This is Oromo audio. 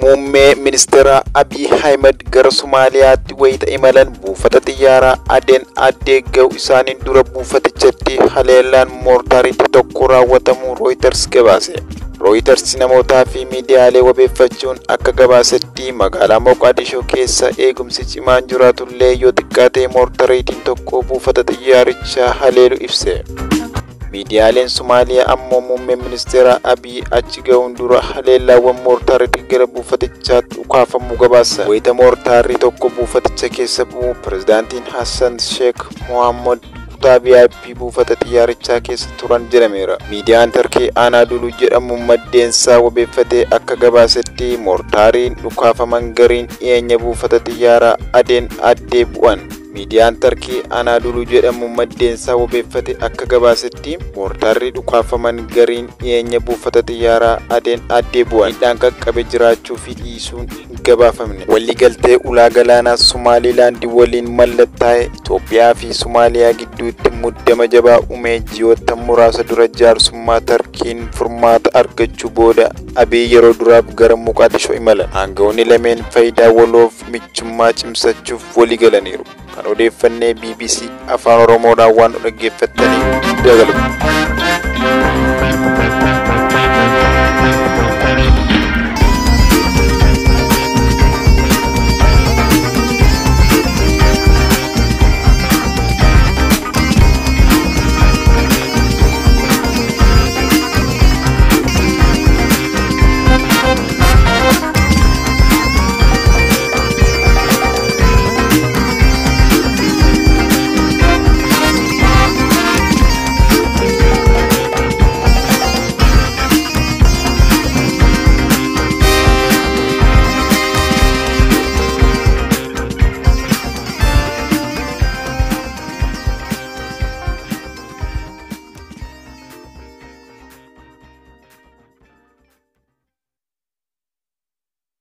Muummee ministeera Abiy Ahmed gara Somaaliyaatti wayita imalan buufata xiyyaaraa Aden Addee ga'u isaaniin dura buufatichatti haleellaan moortaariitti tokko raawwatamu Reuters gabaase. Reuters namootaa fi miidiyaalee wabeeffachuun akka gabaasetti magaalaa Moqaadishoo keessa eegumsi cimaan jiraatullee yoo xiqqaate moortaariitiin tokko buufata xiyyaarichaa haleelu ibse. Miidiyaaleen Somaaliyaa ammoo muummeen ministeera Abiy achi ga'uun dura haleellaawwan moortaariitti gara buufatichaatti ukaafamu gabaasa. Wayita moortaarri tokko buufaticha keessa bu'u pirezidaantiin Hassan Sheikh Mohammed kutaa VIP buufata xiyyaarichaa keessa turan jedhameera. Miidiyaan Tarkii Anadolu jedhamu maddeensaa wabeeffatee akka gabaasetti moortaariin ukaafaman gariin dhiyeenya buufata xiyyaaraa Aden Addee bu'an. Miidiyaan Tarkii Anadolu jedhamu maddeensaa wabeeffate akka gabaasetti moortaarri ukaafaman gariin dhiyeenya buufata xiyyaaraa Aden Addee bu'an. Miidhaan qaqqabe jiraachuu fi dhiisuun hin gabaafamne. Waliigaltee ulaa galaanaa Somaalilaand waliin mallattaa'e Itoophiyaa fi Somaaliyaa gidduutti muddama jabaa uumee ji'oota muraasa dura jaarsummaa Tarkiin furmaata argachuu booda Abiy yeroo duraaf gara Moqaadishoo imalan. Aangawoonni lameen faayidaa waloof michummaa cimsachuuf waliigalaniiru. Kan odeeffannee BBC Afaan Oromoodhaan waan dhaggeeffattaniif dabalu.